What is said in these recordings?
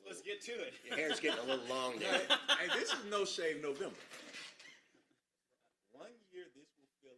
Let's get to it. Your hair's getting a little long there. Hey, this is No Shave November. 1 year this will fill in.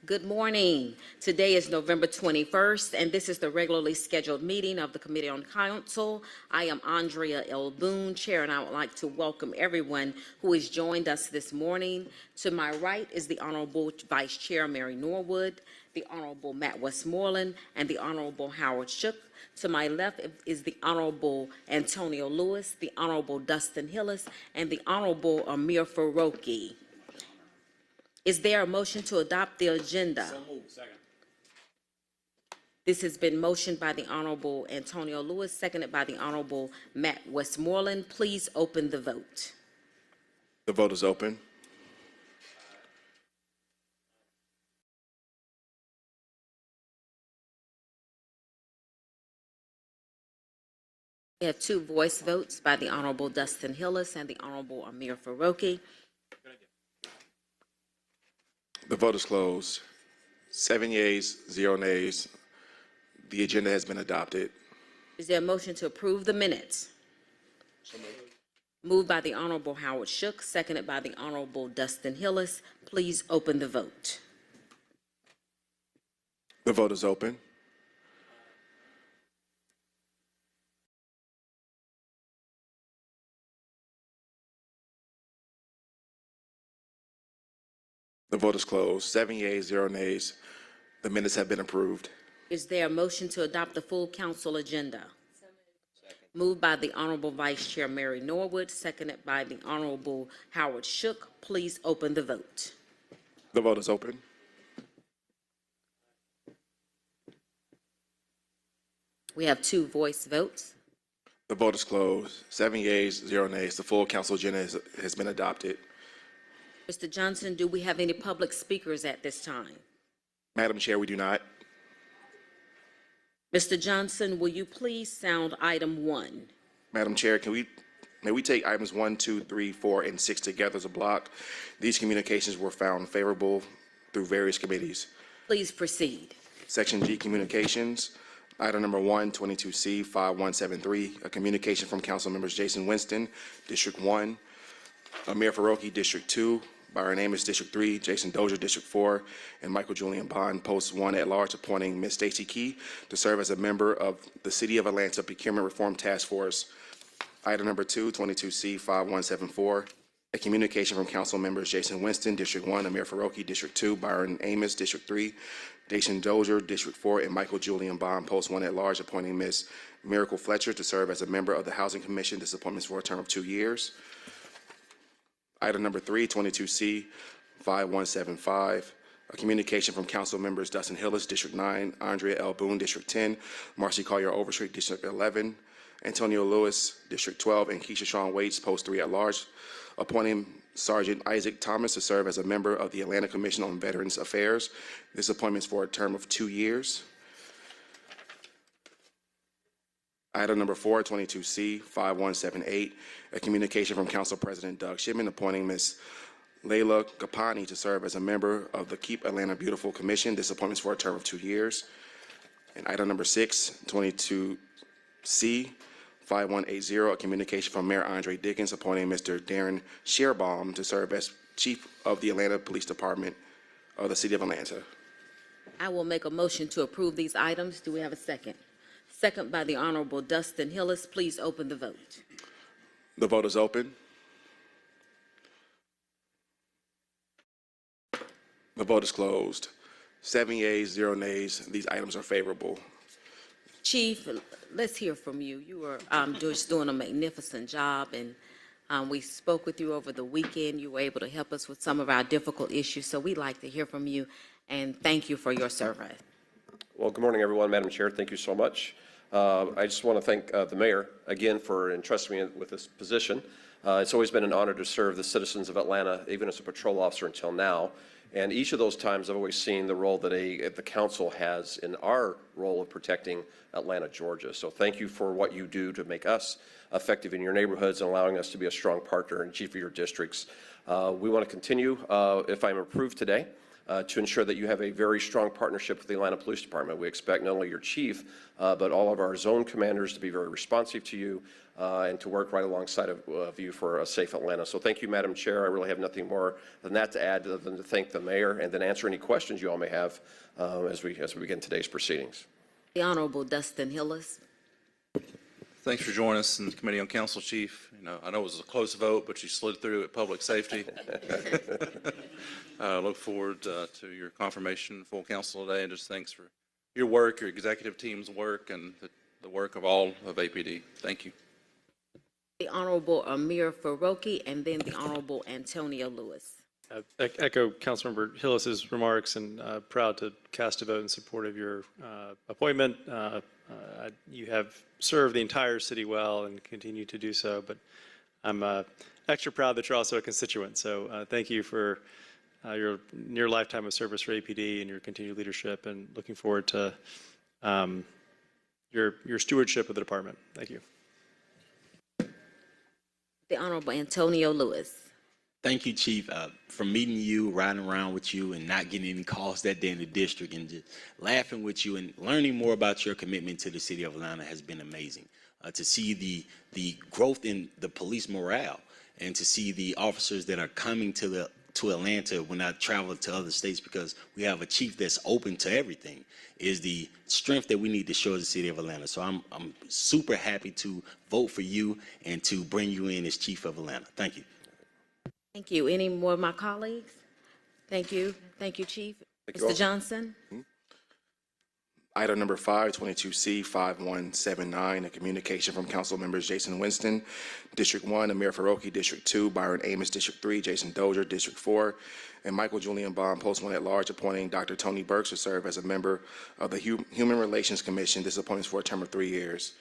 Good morning. Today is November 21st, and this is the regularly scheduled meeting of the Committee on Council. I am Andrea L. Boone, Chair, and I would like to welcome everyone who has joined us this morning. To my right is the Honorable Vice Chair Mary Norwood, the Honorable Matt Westmoreland, and the Honorable Howard Shook. To my left is the Honorable Antonio Lewis, the Honorable Dustin Hillis, and the Honorable Amir Faroki. Is there a motion to adopt the agenda? So moved. Second. This has been motioned by the Honorable Antonio Lewis, seconded by the Honorable Matt Westmoreland. Please open the vote. The vote is open. We have two voice votes by the Honorable Dustin Hillis and the Honorable Amir Faroki. The vote is closed. 7 yeas, 0 nays. The agenda has been adopted. Is there a motion to approve the minutes? Moved by the Honorable Howard Shook, seconded by the Honorable Dustin Hillis. Please open the vote. The vote is open. The vote is closed. 7 yeas, 0 nays. The minutes have been approved. Is there a motion to adopt the full council agenda? Moved by the Honorable Vice Chair Mary Norwood, seconded by the Honorable Howard Shook. Please open the vote. The vote is open. We have two voice votes. The vote is closed. 7 yeas, 0 nays. The full council agenda has been adopted. Mr. Johnson, do we have any public speakers at this time? Madam Chair, we do not. Mr. Johnson, will you please sound item 1? Madam Chair, may we take items 1, 2, 3, 4, and 6 together as a block? These communications were found favorable through various committees. Please proceed. Section G, Communications. Item number 1, 22C 5173, a communication from Council members Jason Winston, District 1, Amir Faroki, District 2, Byron Amos, District 3, Jason Dozier, District 4, and Michael Julian Bond, Post 1 at large, appointing Ms. Stacy Key to serve as a member of the City of Atlanta Procurement Reform Task Force. Item number 2, 22C 5174, a communication from Council members Jason Winston, District 1, Amir Faroki, District 2, Byron Amos, District 3, Jason Dozier, District 4, and Michael Julian Bond, Post 1 at large, appointing Ms. Miracle Fletcher to serve as a member of the Housing Commission. This appointment is for a term of 2 years. Item number 3, 22C 5175, a communication from Council members Dustin Hillis, District 9, Andrea L. Boone, District 10, Marcy Collier Overstreet, District 11, Antonio Lewis, District 12, and Keisha Shawn Waits, Post 3 at large, appointing Sergeant Isaac Thomas to serve as a member of the Atlanta Commission on Veterans Affairs. This appointment is for a term of 2 years. Item number 4, 22C 5178, a communication from Council President Doug Shipman appointing Ms. Layla Kapani to serve as a member of the Keep Atlanta Beautiful Commission. This appointment is for a term of 2 years. And item number 6, 22C 5180, a communication from Mayor Andre Dickens appointing Mr. Darren Sherbaum to serve as Chief of the Atlanta Police Department of the City of Atlanta. I will make a motion to approve these items. Do we have a second? Second by the Honorable Dustin Hillis. Please open the vote. The vote is open. The vote is closed. 7 yeas, 0 nays. These items are favorable. Chief, let's hear from you. You were just doing a magnificent job, and we spoke with you over the weekend. You were able to help us with some of our difficult issues, so we'd like to hear from you, and thank you for your service. Well, good morning, everyone. Madam Chair, thank you so much. I just want to thank the mayor again for entrusting me with this position. It's always been an honor to serve the citizens of Atlanta, even as a patrol officer until now. And each of those times, I've always seen the role that the council has in our role of protecting Atlanta, Georgia. So thank you for what you do to make us effective in your neighborhoods and allowing us to be a strong partner and chief of your districts. We want to continue, if I'm approved today, to ensure that you have a very strong partnership with the Atlanta Police Department. We expect not only your chief, but all of our zone commanders to be very responsive to you and to work right alongside of you for a safe Atlanta. So thank you, Madam Chair. I really have nothing more than that to add other than to thank the mayor and then answer any questions you all may have as we begin today's proceedings. The Honorable Dustin Hillis. Thanks for joining us in the Committee on Council, Chief. I know it was a close vote, but you slid through at Public Safety. Look forward to your confirmation, full council today, and just thanks for your work, your executive team's work, and the work of all of APD. Thank you. The Honorable Amir Faroki, and then the Honorable Antonio Lewis. Echo Councilmember Hillis's remarks, and proud to cast a vote in support of your appointment. You have served the entire city well and continue to do so, but I'm extra proud that you're also a constituent. So thank you for your near lifetime of service for APD and your continued leadership, and looking forward to your stewardship of the department. Thank you. The Honorable Antonio Lewis. Thank you, Chief. From meeting you, riding around with you, and not getting any calls that day in the district, and just laughing with you and learning more about your commitment to the city of Atlanta has been amazing. To see the growth in the police morale, and to see the officers that are coming to Atlanta when I travel to other states, because we have a chief that's open to everything, is the strength that we need to show the city of Atlanta. So I'm super happy to vote for you and to bring you in as chief of Atlanta. Thank you. Thank you. Any more of my colleagues? Thank you. Thank you, Chief. Mr. Johnson? Item number 5, 22C 5179, a communication from council members Jason Winston, District 1, Amir Faroki, District 2, Byron Amos, District 3, Jason Dozier, District 4, and Michael Julian Bond, Post 1 at Large, appointing Dr. Tony Burks to serve as a member of the Human Relations Commission. This appointment is for a term of 3 years.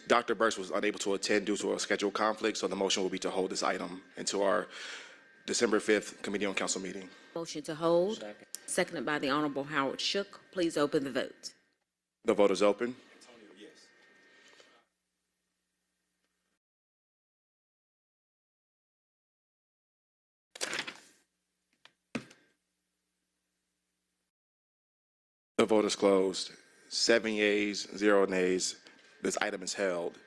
Dr. Burks was unable to attend due to a scheduled conflict, so the motion will be to hold this item until our December 5th Committee on Council meeting. Motion to hold. Seconded by the Honorable Howard Shook. Please open the vote. The vote is open. The vote is closed. 7 yeas, 0 nays. This item is held.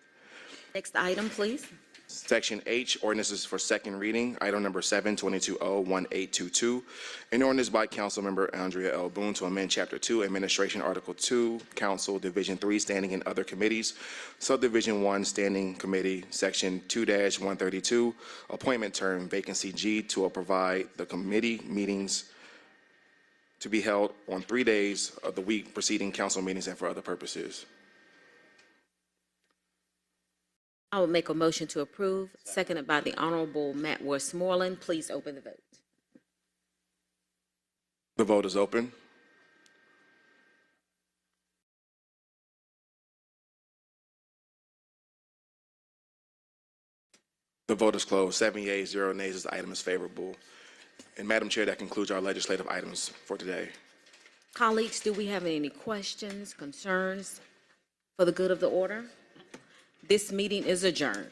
Next item, please. Section H, ordinances for second reading. Item number 7, 22-01822. An ordinance by Councilmember Andrea L. Boone to amend Chapter 2, Administration, Article 2, Council, Division 3, Standing and Other Committees, Subdivision 1, Standing Committee, Section 2-132, Appointment Term, Vacancy G, to provide the committee meetings to be held on 3 days of the week preceding council meetings and for other purposes. I will make a motion to approve, seconded by the Honorable Matt Westmoreland. Please open the vote. The vote is open. The vote is closed. 7 yeas, 0 nays. This item is favorable. And Madam Chair, that concludes our legislative items for today. Colleagues, do we have any questions, concerns for the good of the order? This meeting is adjourned.